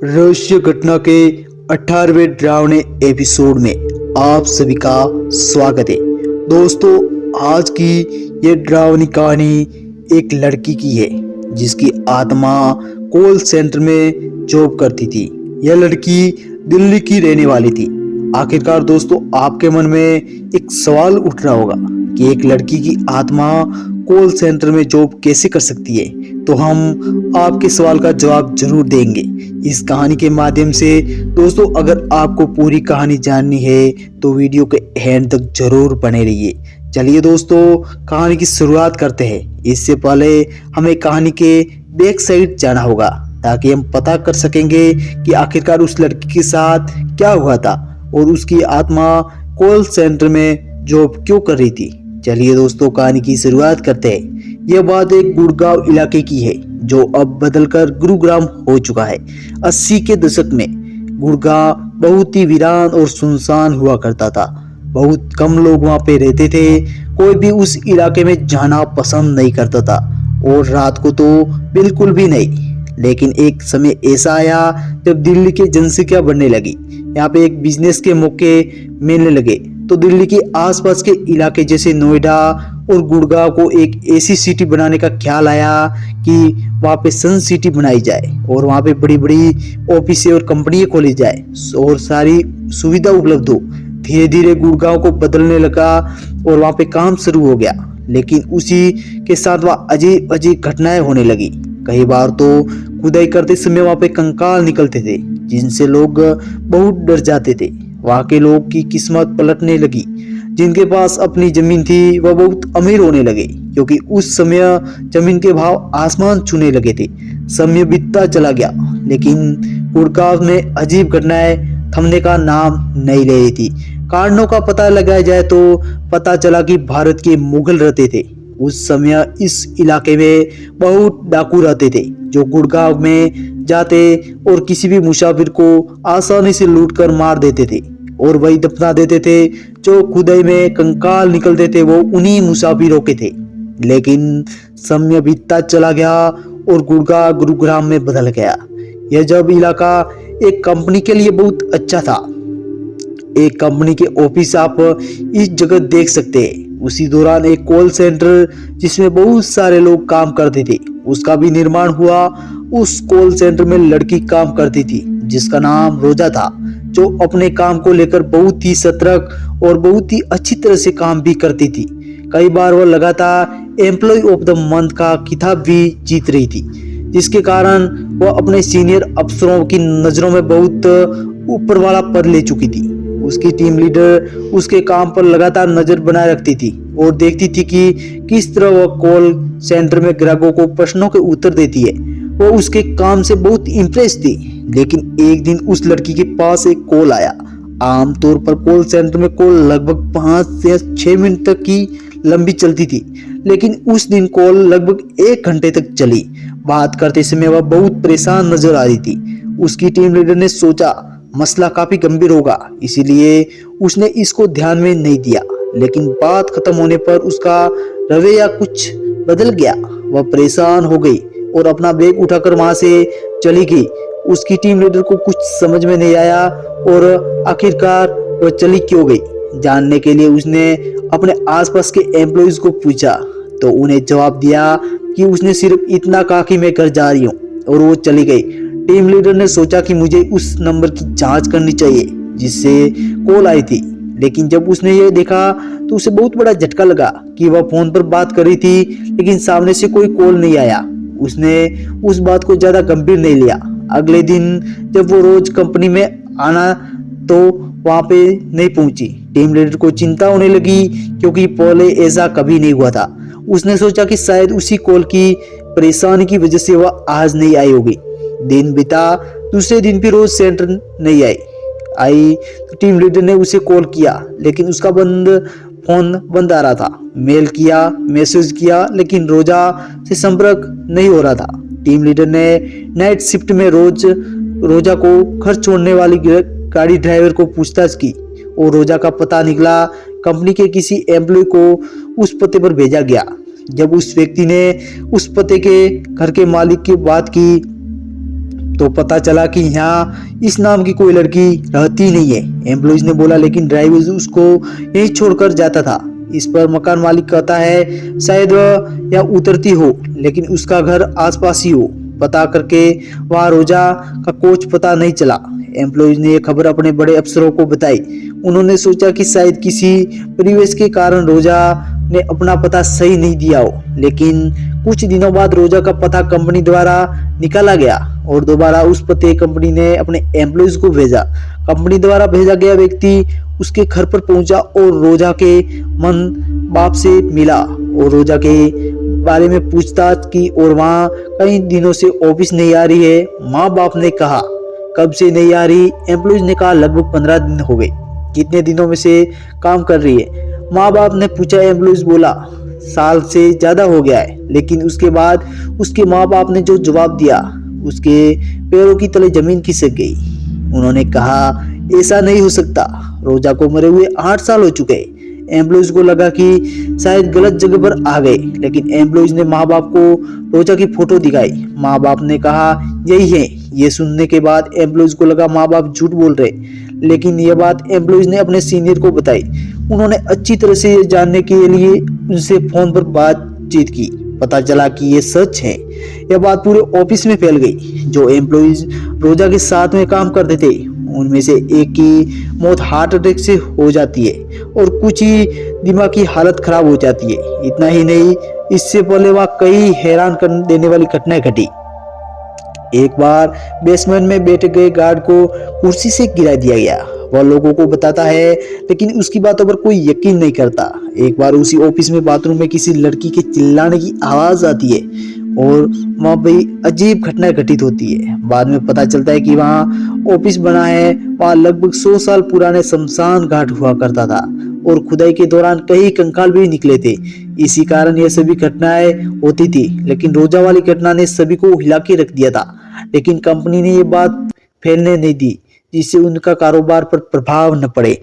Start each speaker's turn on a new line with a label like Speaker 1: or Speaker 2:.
Speaker 1: रहस्य घटना के 18वें डरावने एपिसोड में आप सभी का स्वागत है। दोस्तों, आज की ये डरावनी कहानी एक लड़की की है जिसकी आत्मा कॉल सेंटर में जॉब करती थी। यह लड़की दिल्ली की रहने वाली थी। आखिरकार दोस्तों, आपके मन में एक सवाल उठ रहा होगा कि एक लड़की की आत्मा कॉल सेंटर में जॉब कैसे कर सकती है। तो हम आपके सवाल का जवाब जरूर देंगे इस कहानी के माध्यम से। दोस्तों, अगर आपको पूरी कहानी जाननी है तो वीडियो के एंड तक जरूर बने रहिए। चलिए दोस्तों, कहानी की शुरुआत करते हैं। इससे पहले हमें कहानी के बैक साइड जाना होगा ताकि हम पता कर सकेंगे कि आखिरकार उस लड़की के साथ क्या हुआ था और उसकी आत्मा कॉल सेंटर में जॉब क्यों कर रही थी। चलिए दोस्तों, कहानी की शुरुआत करते हैं। यह बात एक गुड़गांव इलाके की है जो अब बदलकर गुरुग्राम हो चुका है। 80 के दशक में गुड़गांव बहुत ही वीरान और सुनसान हुआ करता था। बहुत कम लोग वहां पे रहते थे। कोई भी उस इलाके में जाना पसंद नहीं करता था और रात को तो बिल्कुल भी नहीं। लेकिन एक समय ऐसा आया जब दिल्ली की जनसंख्या बढ़ने लगी। यहाँ पे एक बिजनेस के मौके मिलने लगे तो दिल्ली के आसपास के इलाके जैसे नोएडा और गुड़गांव को एक ऐसी सिटी बनाने का ख्याल आया कि वहाँ पे सन सिटी बनाई जाए और वहाँ पे बड़ी बड़ी ऑफिसें और कंपनियां खोली जाए और सारी सुविधा उपलब्ध हो। धीरे धीरे गुड़गांव को बदलने लगा और वहाँ पे काम शुरू हो गया। लेकिन उसी के साथ वहाँ अजीब अजीब घटनाएं होने लगी। कई बार तो खुदाई करते समय वहाँ पे कंकाल निकलते थे जिनसे लोग बहुत डर जाते थे। वहाँ के लोग की किस्मत पलटने लगी। जिनके पास अपनी जमीन थी वह बहुत अमीर होने लगे क्योंकि उस समय जमीन के भाव आसमान छूने लगे थे। समय बीतता चला गया लेकिन गुड़गांव में अजीब घटनाएं थमने का नाम नहीं ले रही थी। कारणों का पता लगाया जाए तो पता चला कि भारत के मुगल रहते थे। उस समय इस इलाके में बहुत डाकू रहते थे जो गुड़गांव में जाते और किसी भी मुसाफिर को आसानी से लूटकर मार देते थे और वही दफना देते थे। जो खुदाई में कंकाल निकलते थे वो उन्हीं मुसाफिरों के थे। लेकिन समय बीतता चला गया और गुड़गांव गुरुग्राम में बदल गया। यह जब इलाका एक कंपनी के लिए बहुत अच्छा था। एक कंपनी के ऑफिस आप इस जगह देख सकते हैं। उसी दौरान एक कॉल सेंटर जिसमें बहुत सारे लोग काम करते थे उसका भी निर्माण हुआ। उस कॉल सेंटर में लड़की काम करती थी जिसका नाम रोजा था, जो अपने काम को लेकर बहुत ही सतर्क और बहुत ही अच्छी तरह से काम भी करती थी। कई बार वह लगातार एम्प्लॉय ऑफ द मंथ का खिताब भी जीत रही थी, जिसके कारण वह अपने सीनियर अफसरों की नजरों में बहुत ऊपर वाला पद ले चुकी थी। उसकी टीम लीडर उसके काम पर लगातार नजर बनाए रखती थी और देखती थी कि किस तरह वह कॉल सेंटर में ग्राहकों को प्रश्नों के उत्तर देती है। वो उसके काम से बहुत इम्प्रेस थी। लेकिन एक दिन उस लड़की के पास एक कॉल आया। आमतौर पर कॉल सेंटर में कॉल लगभग 5 से 6 मिनट तक की लंबी चलती थी, लेकिन उस दिन कॉल लगभग 1 घंटे तक चली। बात करते समय वह बहुत परेशान नजर आ रही थी। उसकी टीम लीडर ने सोचा मसला काफी गंभीर होगा, इसीलिए उसने इसको ध्यान में नहीं दिया। लेकिन बात खत्म होने पर उसका रवैया कुछ बदल गया। वह परेशान हो गई और अपना बैग उठाकर वहां से चली गई। उसकी टीम लीडर को कुछ समझ में नहीं आया और आखिरकार वह चली क्यों गई। जानने के लिए उसने अपने आसपास के एम्प्लॉइज को पूछा तो उन्हें जवाब दिया कि उसने सिर्फ इतना कहा कि मैं घर जा रही हूँ और वो चली गई। टीम लीडर ने सोचा कि मुझे उस नंबर की जांच करनी चाहिए जिससे कॉल आई थी। लेकिन जब उसने ये देखा तो उसे बहुत बड़ा झटका लगा कि वह फोन पर बात कर रही थी लेकिन सामने से कोई कॉल नहीं आया। उसने उस बात को ज्यादा गंभीर नहीं लिया। अगले दिन जब वो रोज कंपनी में आना तो वहां पे नहीं पहुंची। टीम लीडर को चिंता होने लगी क्योंकि पहले ऐसा कभी नहीं हुआ था। उसने सोचा कि शायद उसी कॉल की परेशानी की वजह से वह आज नहीं आई होगी। दिन बीता, दूसरे दिन भी रोज सेंटर नहीं आई तो टीम लीडर ने उसे कॉल किया लेकिन उसका फोन बंद आ रहा था। मेल किया, मैसेज किया, लेकिन रोजा से संपर्क नहीं हो रहा था। टीम लीडर ने नाइट शिफ्ट में रोजा को घर छोड़ने वाली गाड़ी ड्राइवर को पूछताछ की और रोजा का पता निकला। कंपनी के किसी एम्प्लॉय को उस पते पर भेजा गया। जब उस व्यक्ति ने उस पते के घर के मालिक की बात की तो पता चला कि यहाँ इस नाम की कोई लड़की रहती नहीं है। एम्प्लॉइज ने बोला लेकिन ड्राइवर उसको यहीं छोड़कर जाता था। इस पर मकान मालिक कहता है शायद वह यहाँ उतरती हो लेकिन उसका घर आसपास ही हो। पता करके वहाँ रोजा का कोच पता नहीं चला। एम्प्लॉइज ने यह खबर अपने बड़े अफसरों को बताई। उन्होंने सोचा कि शायद किसी परिवेश के कारण रोजा ने अपना पता सही नहीं दिया हो, लेकिन कुछ दिनों बाद रोजा का पता कंपनी द्वारा निकाला गया और दोबारा उस पते कंपनी ने अपने एम्प्लॉइज को भेजा। कंपनी द्वारा भेजा गया व्यक्ति उसके घर पर पहुंचा और रोजा के मन बाप से मिला और रोजा के बारे में पूछताछ की और वहाँ कई दिनों से ऑफिस नहीं आ रही है। माँ बाप ने कहा कब से नहीं आ रही? एम्प्लॉइज ने कहा लगभग 15 दिन हो गए। कितने दिनों में से काम कर रही है? माँ बाप ने पूछा। एम्प्लॉइज बोला साल से ज्यादा हो गया है। लेकिन उसके बाद उसके माँ बाप ने जो जवाब दिया उसके पैरों की तले जमीन खिसक गई। उन्होंने कहा ऐसा नहीं हो सकता, रोजा को मरे हुए 8 साल हो चुके। एम्प्लॉइज को लगा कि शायद गलत जगह पर आ गए, लेकिन एम्प्लॉइज ने माँ बाप को रोजा की फोटो दिखाई। माँ बाप ने कहा यही है। ये सुनने के बाद एम्प्लॉइज को लगा माँ बाप झूठ बोल रहे, लेकिन यह बात एम्प्लॉइज ने अपने सीनियर को बताई। उन्होंने अच्छी तरह से जानने के लिए उनसे फोन पर बातचीत की। पता चला कि ये सच है। यह बात पूरे ऑफिस में फैल गई। जो एम्प्लॉइज रोजा के साथ में काम करते थे उनमें से एक की मौत हार्ट अटैक से हो जाती है और कुछ ही दिमाग की हालत खराब हो जाती है। इतना ही नहीं, इससे पहले वहाँ कई हैरान कर देने वाली घटनाएं घटी। एक बार बेसमेंट में बैठे गए गार्ड को कुर्सी से गिरा दिया गया। वह लोगों को बताता है लेकिन उसकी बातों पर कोई यकीन नहीं करता। एक बार उसी ऑफिस में बाथरूम में किसी लड़की के चिल्लाने की आवाज आती है और वहाँ पे अजीब घटना घटित होती है। बाद में पता चलता है कि वहाँ ऑफिस बना है। वहाँ लगभग 100 साल पुराने शमशान घाट हुआ करता था और खुदाई के दौरान कई कंकाल भी निकले थे। इसी कारण यह सभी घटनाएं होती थी, लेकिन रोजा वाली घटना ने सभी को हिला के रख दिया था। लेकिन कंपनी ने ये बात फैलने नहीं दी जिससे उनका कारोबार पर प्रभाव न पड़े।